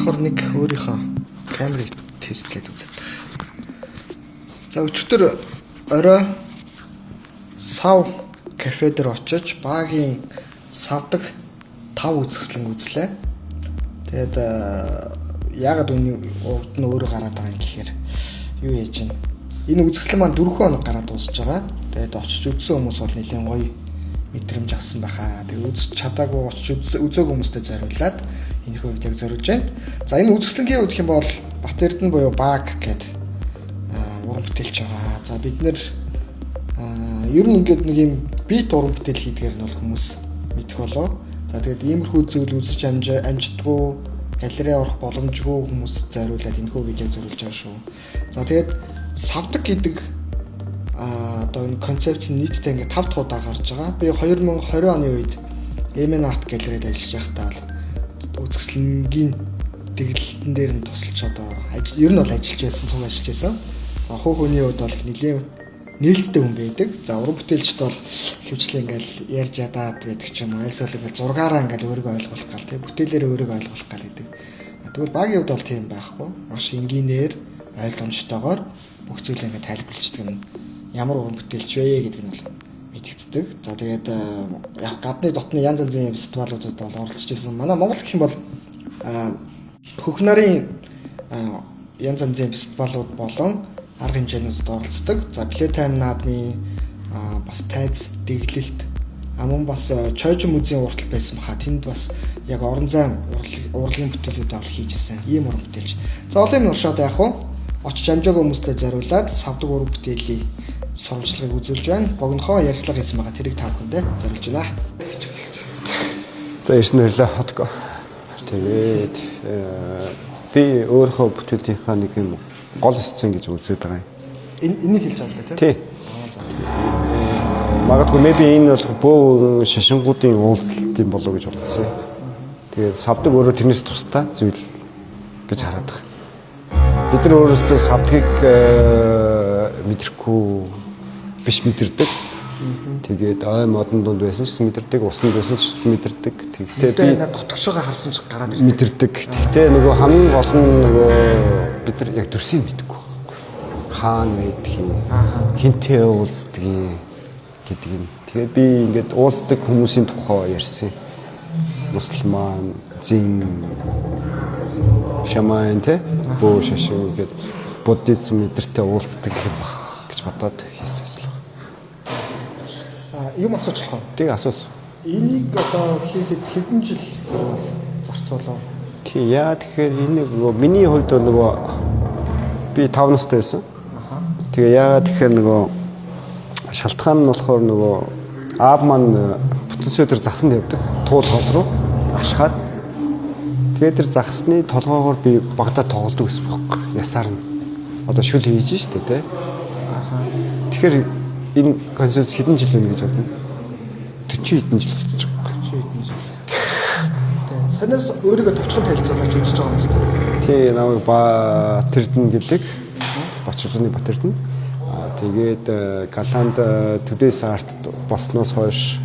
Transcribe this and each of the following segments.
болохоор нэг өөрийнхөө камерыг тестлээд үзээд. За өчигдөр орой сав кафе дээр очиж багийн савдаг 5 үзэсгэлэн үзлээ. Тэгээд яагаад үүний урд нь өөрөө гараад байгаа юм гэхээр юу яаж чинь энэ үзэсгэлэн маань 4 хоног гараад дуусж байгаа. Тэгээд очиж үзсэн хүмүүс бол нэлээд гоё мэдрэмж авсан байхаа. Тэгээд үзэж чадаагүй очиж үзээгүй хүмүүстэй зориулаад энэ хувьд яг зориулж байна. За энэ үзэсгэлэнгийн хувьд гэх юм бол Батэрдэн буюу баг гэдэг уран бүтээлч байгаа. За бид нэр ер нь ингээд нэг юм бит уран бүтээл хийдгээр нь бол хүмүүс мэдэх болоо. За тэгээд иймэрхүү зүйл үзэж амждаггүй галерей орох боломжгүй хүмүүс зориулаад энэхүү видеог зориулж байгаа шүү. За тэгээд савдаг гэдэг одоо энэ концепц нийтдээ ингээд 5 дахь удаа гарч байгаа. Би 2020 оны үед MN Art Gallery-д ажиллаж байхдаа үзэсгэлэнгийн дэглэлтэн дээр нь тусалж одоо ер нь бол ажиллаж байсан, цуг ажиллаж байсан. За хуу хөний хувьд бол нэлийн нээлттэй хүн байдаг. За уран бүтээлчд бол хөвчлээ ингээл ярьж ядаад байдаг ч юм уу. Альсвал ингээл зургаараа ингээл өөрийгөө ойлгуулах гал тэг бүтээлээрээ өөрийгөө ойлгуулах гал гэдэг. Тэгвэл багийн хувьд бол тийм байхгүй. Маш энгийнээр ойлгомжтойгоор бүх зүйлээ ингээд тайлбарлаждаг нь ямар уран бүтээлч вэ гэдэг нь бол мэдэгддэг. За тэгээд яг гадны дотны янз янзын фестивалуудад бол оролцож байсан. Манай Монгол гэх юм бол хөх нарын янз янзын фестивалууд болон арга хэмжээнүүдэд оролцдог. За Playtime наадмын бас тайз дэглэлт мөн бас Чойжин музейн уртал байсан баха. Тэнд бас яг орон зайн урлагийн бүтээлүүд ол хийжсэн. Ийм уран бүтээлч. За олон юм уршаад яах вэ? Очиж амжаагүй хүмүүстэй зориулаад савдаг уран бүтээлийн сурвалжлагыг үзүүлж байна. Богинохоо ярьцлага хийсэн байгаа. Тэрийг та бүхэндээ зориулж байна. За ирсэн өглөө хотго. Тэгээд би өөрөө бүтээлийнхаа нэг юм гол сцен гэж үзээд байгаа юм. Энийг хэлж байгаа тийм. Тий. Магадгүй maybe энэ бол бөө шашингуудын уулзалт юм болоо гэж бодсон. Тэгээд савдаг өөрөө тэрнээс тусдаа зүйл гэж хараад байгаа. Бид нар өөрөөсөө савдгийг мэдрэхгүй биш мэдэрдэг. Тэгээд ой модон дунд байсан ч мэдэрдэг, усанд байсан ч мэдэрдэг. Тэгтээ би дотгошоогоо харсан ч гараад мэдэрдэг. Тэгтээ нөгөө хамгийн гол нь нөгөө бид нар яг төрсийг мэдгүй. Хаана байдгийг, хинтээ уулздгийг гэдэг юм. Тэгээд би ингээд уулздаг хүмүүсийн тухай ярьсан. Мусульман, зин, шаман те бөө шашин гэдэг буддизм эдэртэй уулздаг юм баг гэж бодоод хийсэн ажил. Юм асууж болох. Тэг асуусан. Энийг одоо хийхэд хэдэн жил зарцуулав? Тий яа тэгэхээр энэ нөгөө миний хувьд нөгөө би 5 настай байсан. Тэгээ яагаад тэгэхээр нөгөө шалтгаан нь болохоор нөгөө аав маань бүтэн сөдөр заханд явдаг. Туул хоол руу ашхаад тэгээд тэр захсны толгоогоор би багтаа тоглодог гэсэн бохоо. Ясаар нь одоо шүл хийж штэ тий. Тэгэхээр энэ концепц хэдэн жил байна гэж бодно? 40 хэдэн жил болж байгаа. 40 хэдэн жил. Санаас өөрийгөө товчхон танилцуулж үзэж байгаа юм шүү дээ. Тий, намайг Батэрдэн гэдэг. Бачрны Батэрдэн. Тэгээд Галанд Today's Art болсноос хойш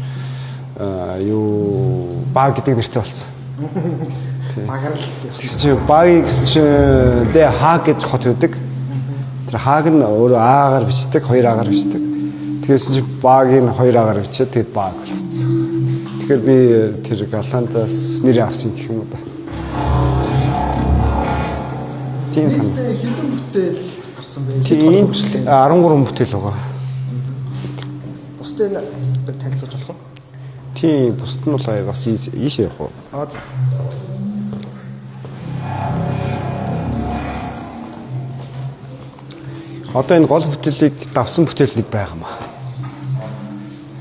юу баг гэдэг нэртэй болсон. Багаар л гэсэн чи баг гэсэн чи дэ хаг гэж хот байдаг. Тэр хаг нь өөрөө аагаар бичдэг, хоёр аагаар бичдэг. Тэгээс чи багийн хоёр аагаар бичээд тэгэд баг болчихсон. Тэгэхээр би тэр Галандаас нэр авсан гэх юм уу да. Тийм сан. Хэдэн бүтээл гарсан бэ? Тийм 13 бүтээл байгаа. Бусдын танилцуулж болох уу? Тийм, бусд нь бол бас ийш явах уу? За. Одоо энэ гол бүтээлийг давсан бүтээл нэг байгаа маа.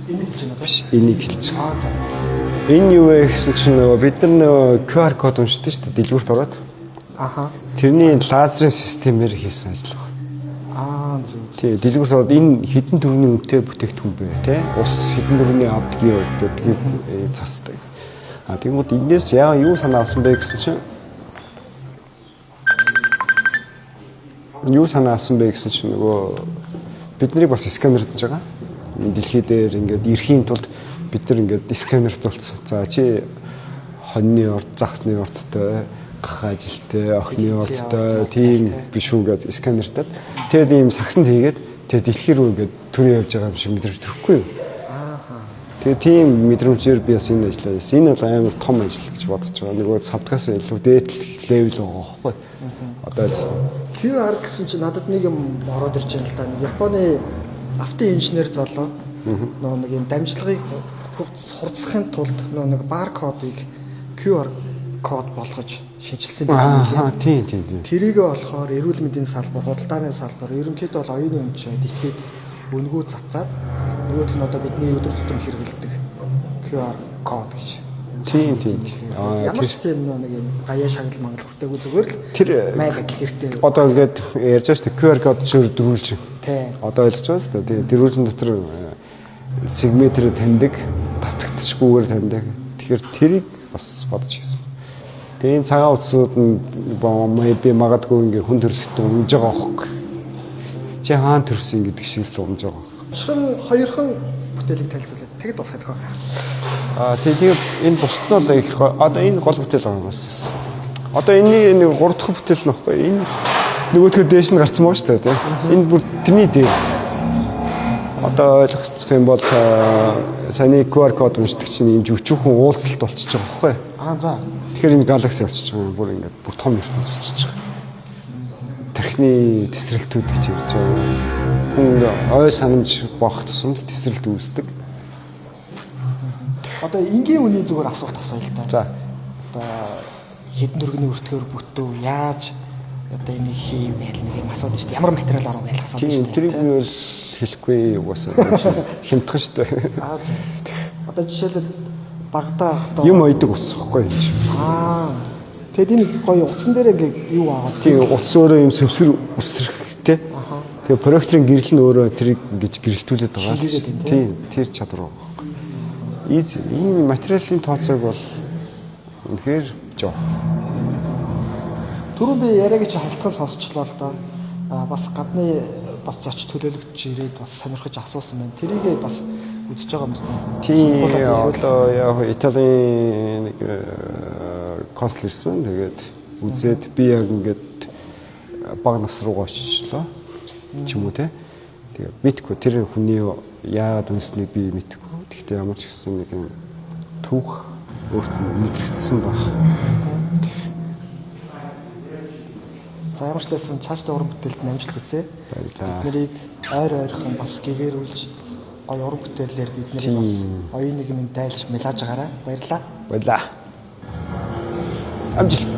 Энийг хэлж байна Биш, энийг хэлж байгаа. За. Энэ юу вэ гэсэн чинь нөгөө бид нар нөгөө QR код уншдаг шүү дээ, дэлгүүрт ороод. Тэрний лазерын системээр хийсэн ажил байна. Зөв. Тий, дэлгүүрт ороод энэ хэдэн төгрөгийн үнэтэй бүтээгдэхүүн бэ, тий? Ус хэдэн төгрөгийн авдгийг гэдгийг засдаг. Тэгмээд энэс яа юу санаа авсан бэ гэсэн чинь нөгөө бид нарыг бас сканердж байгаа. Дэлхий дээр ингээд ирэхийн тулд бид нар ингээд сканердулсан. За чи хоньны орд, загсны ордтой гах ажилтай, охины ордтой тийм биш үү гэдэг сканертад. Тэгээд ийм сагсанд хийгээд тэгээд дэлхий рүү ингээд төрөө явж байгаа юм шиг мэдрэмж төрөхгүй юу? Тэгээд тийм мэдрэмжээр би бас энэ ажиллаа. Энэ бол амар том ажил гэж бодож байгаа. Нөгөө савдгаас илүү дээд левел байгаа байхгүй. Одоо ажилласан. QR гэсэн чинь надад нэг юм ороод ирж байна л да. Нэг Японы автоинженер залуу нэг юм дамжлагыг хурцсахын тулд нэг баркодыг QR код болгож шинжилсэн байна. Тийм. Тэрийгэ болохоор эрүүл мэндийн салбар, худалдааны салбар, ерөнхийдөө бол оюуны өмч дэлхийд өнгөө цацаад нөгөөх нь одоо бидний өдөр тутам хэрэглэдэг QR код гэж. Тийм. Ямар ч тийм нэг юм гаяа шагнал мангал хүртээгүй зүгээр л тэр майг адил хэрэгтэй. Одоо ингээд ярьж байгаа шүү дээ QR код чөөр дөрвүүлж. Тийм. Одоо ойлгож байгаа шүү дээ. Дөрвүүлжин дотор сегментээр таньдаг, давтагдчихгүйгээр таньдаг. Тэгэхээр тэрийг бас бодож хийсэн. Тэгээ энэ цагаан утсууд нь би магадгүй ингээд хүн төрөлхтөн унж байгаа байхгүй. Чи хаан төрсөн гэдэг шиг л унж байгаа. Хоёрхан бүтээлийг танилцуулаад тэгэд дуусгах хөө. Тэгээ энэ бусд нь бол их одоо энэ гол бүтээл байгаа юм байна. Одоо энэний нэг 3 дахь бүтээл нөхгүй. Энэ нөгөөдгөө дээш нь гарцсан байгаа шүү дээ, тийм. Энэ бүр тэрний дээр. Одоо ойлгоцох юм бол саяны QR код уншдаг чинь энэ өчүүхэн уулзалт болчихж байгаа байхгүй. За. Тэгэхээр энэ галакси болчихж байгаа юм бүр ингээд бүр том ертөнц болчихж байгаа. Тархины тесрэлтүүд гэж ярьж байгаа. Хүн ой санамж боох тусам л тесрэлт үүсдэг. Одоо энгийн үний зүгээр асуулт асууя л да. За. Одоо хэдэн дөргөний өртгөөр бүтв яаж одоо энийг хийв гэж нэг юм асуудаг шүү дээ. Ямар материал оров гэж асуудаг шүү дээ. Тэрийг би бол хэлэхгүй угаасаа хямдхан шүү дээ. Одоо жишээлбэл багтаа ахтаа юм ойдог утас واخгүй юм шиг. Тэгэд энэ гоё утсан дээр ингээ юу аваад тийм утас өөрөө юм сөвсөр үсрэхтэй. Тэгээ проекторын гэрэл нь өөрөө тэрийг ингэж гэрэлтүүлээд байгаа. Тийм тэр чадвар байгаа. Ийм материалын тооцоог бол үнэхээр жоо. Түрүү би яриаг чи халтхан сонсчлоо л доо. Бас гадны бас зоч төлөөлөгч ирээд бас сонирхож асуусан байна. Тэрийг бас үзэж байгаа юм байна. Тийм одоо яг Италийн нэг консул ирсэн. Тэгээд үзээд би яг ингээд баг нас руу очлоо. Ч юм уу те. Тэгээд мэдгүй тэр хүний яагаад үнснийг би мэдгүй. Гэхдээ ямар ч гэсэн нэг юм түүх өөрт нь мэдрэгдсэн баг. За ямар ч лсэн цаашдаа уран бүтээлд амжилт хүсье. Биднийг ойрхон бас гэгэрүүлж гоё уран бүтээлээр бидний бас оюун нийгмийн дайлж мэлааж байгаарай. Баярлалаа. Амжилт.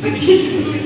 Thank you.